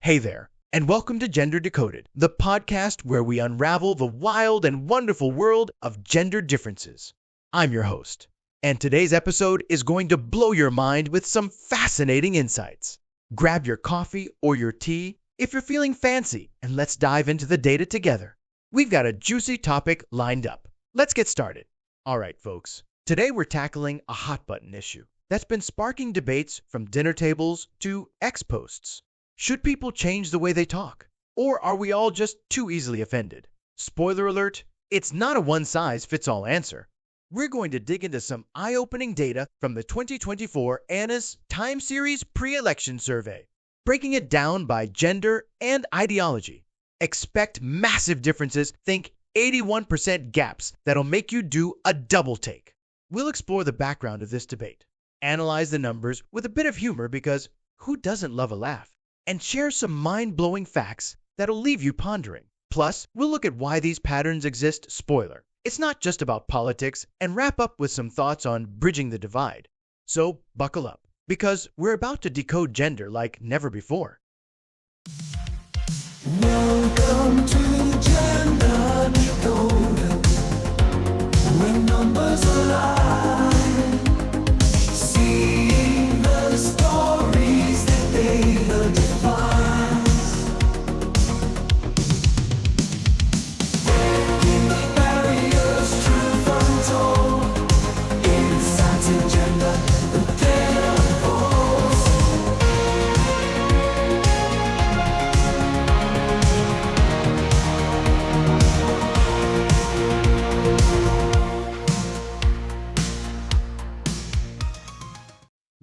Hey there, and welcome to Gender Decoded, the podcast where we unravel the wild and wonderful world of gender differences. I'm your host, and today's episode is going to blow your mind with some fascinating insights. Grab your coffee or your tea if you're feeling fancy, and let's dive into the data together. We've got a juicy topic lined up. Let's get started. All right, folks. Today we're tackling a hot button issue that's been sparking debates from dinner tables to X posts. Should people change the way they talk? Or are we all just too easily offended? Spoiler alert, it's not a one-size-fits-all answer. We're going to dig into some eye-opening data from the 2024 Anna's Time Series Pre-Election Survey, breaking it down by gender and ideology. Expect massive differences, think 81% gaps that'll make you do a double take. We'll explore the background of this debate, analyze the numbers with a bit of humor because who doesn't love a laugh? And share some mind-blowing facts that'll leave you pondering. Plus, we'll look at why these patterns exist. Spoiler, it's not just about politics, and wrap up with some thoughts on bridging the divide. So, buckle up, because we're about to decode gender like never before. Welcome to Gender Decoded, where numbers align, seeing the stories that they defines, breaking the barriers, truth untold, insights in gender, the data unfolds.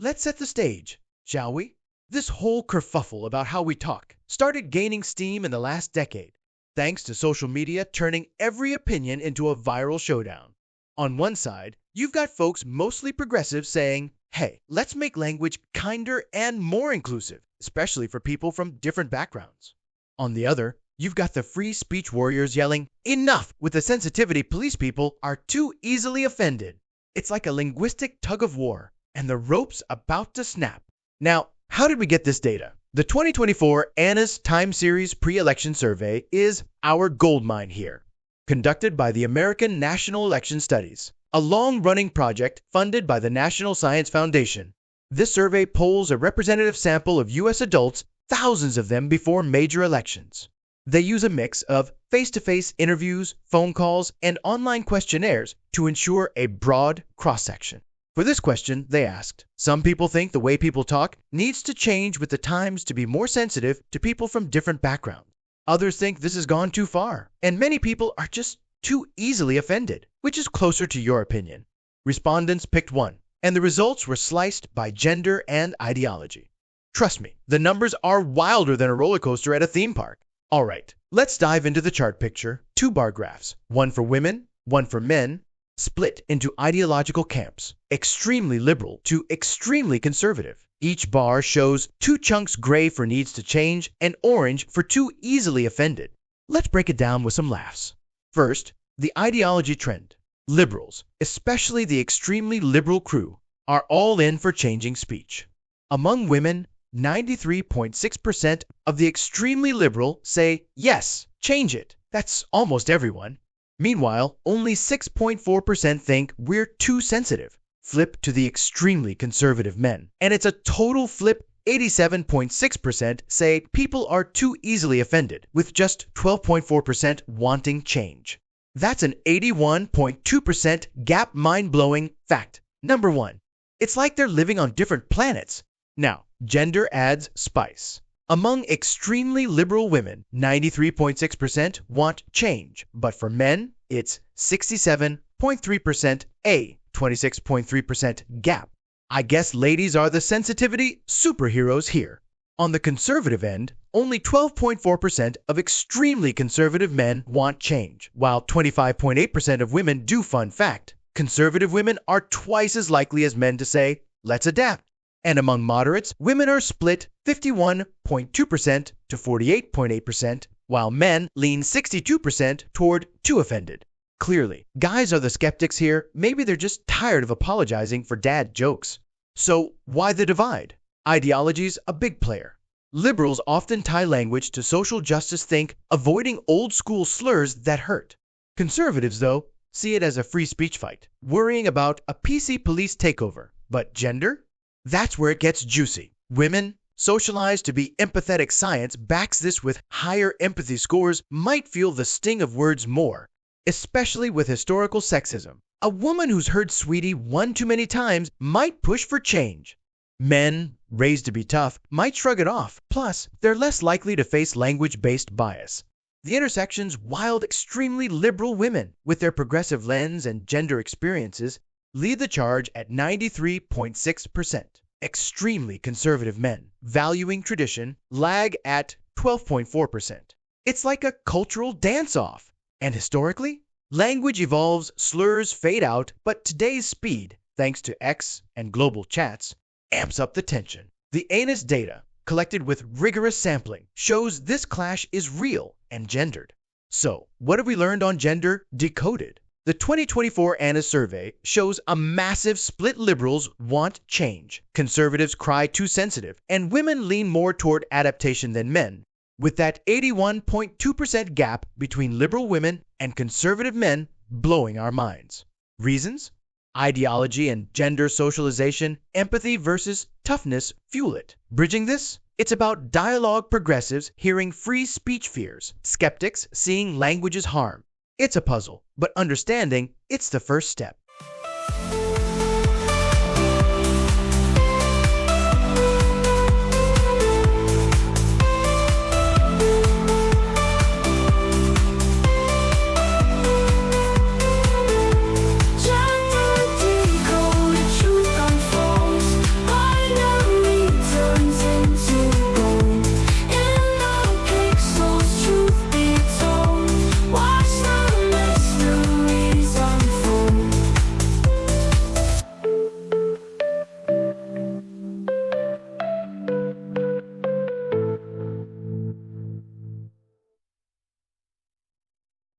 Let's set the stage, shall we? This whole kerfuffle about how we talk started gaining steam in the last decade, thanks to social media turning every opinion into a viral showdown. On one side, you've got folks mostly progressive saying, hey, let's make language kinder and more inclusive, especially for people from different backgrounds. On the other, you've got the free speech warriors yelling, enough with the sensitivity police people are too easily offended. It's like a linguistic tug of war, and the rope's about to snap. Now, how did we get this data? The 2024 Anna's Time Series Pre-Election Survey is our goldmine here, conducted by the American National Election Studies, a long-running project funded by the National Science Foundation. This survey polls a representative sample of U.S. adults, thousands of them before major elections. They use a mix of face-to-face interviews, phone calls, and online questionnaires to ensure a broad cross-section. For this question, they asked, some people think the way people talk needs to change with the times to be more sensitive to people from different backgrounds. Others think this has gone too far, and many people are just too easily offended, which is closer to your opinion. Respondents picked one, and the results were sliced by gender and ideology. Trust me, the numbers are wilder than a roller coaster at a theme park. All right, let's dive into the chart picture. Two bar graphs, one for women, one for men, split into ideological camps, extremely liberal to extremely conservative. Each bar shows two chunks gray for needs to change and orange for too easily offended. Let's break it down with some laughs. First, the ideology trend. Liberals, especially the extremely liberal crew, are all in for changing speech. Among women, 93.6% of the extremely liberal say, yes, change it. That's almost everyone. Meanwhile, only 6.4% think we're too sensitive. Flip to the extremely conservative men, and it's a total flip. 87.6% say people are too easily offended, with just 12.4% wanting change. That's an 81.2% gap. Mind-blowing fact. Number one, it's like they're living on different planets. Now, gender adds spice. Among extremely liberal women, 93.6% want change, but for men, it's 67.3%, a 26.3% gap. I guess ladies are the sensitivity superheroes here. On the conservative end, only 12.4% of extremely conservative men want change, while 25.8% of women do. Fun fact, conservative women are twice as likely as men to say, let's adapt. And among moderates, women are split 51.2% to 48.8%, while men lean 62% toward too offended. Clearly, guys are the skeptics here. Maybe they're just tired of apologizing for dad jokes. So why the divide? Ideology's a big player. Liberals often tie language to social justice, think avoiding old school slurs that hurt. Conservatives, though, see it as a free speech fight, worrying about a PC police takeover. But gender? That's where it gets juicy. Women, socialized to be empathetic, science backs this with higher empathy scores, might feel the sting of words more, especially with historical sexism. A woman who's heard sweetie one too many times might push for change. Men, raised to be tough, might shrug it off. Plus, they're less likely to face language-based bias. The intersection's wild, extremely liberal women, with their progressive lens and gender experiences, lead the charge at 93.6%. Extremely conservative men, valuing tradition, lag at 12.4%. It's like a cultural dance-off. And historically, language evolves, slurs fade out, but today's speed, thanks to X and global chats, amps up the tension. The ANIS data, collected with rigorous sampling, shows this clash is real and gendered. So, what have we learned on gender decoded? The 2024 ANIS survey shows a massive split. Liberals want change, conservatives cry too sensitive, and women lean more toward adaptation than men, with that 81.2% gap between liberal women and conservative men blowing our minds. Reasons? Ideology and gender socialization, empathy versus toughness fuel it. Bridging this? It's about dialogue, progressives hearing free speech fears, skeptics seeing language's harm. It's a puzzle, but understanding it's the first step.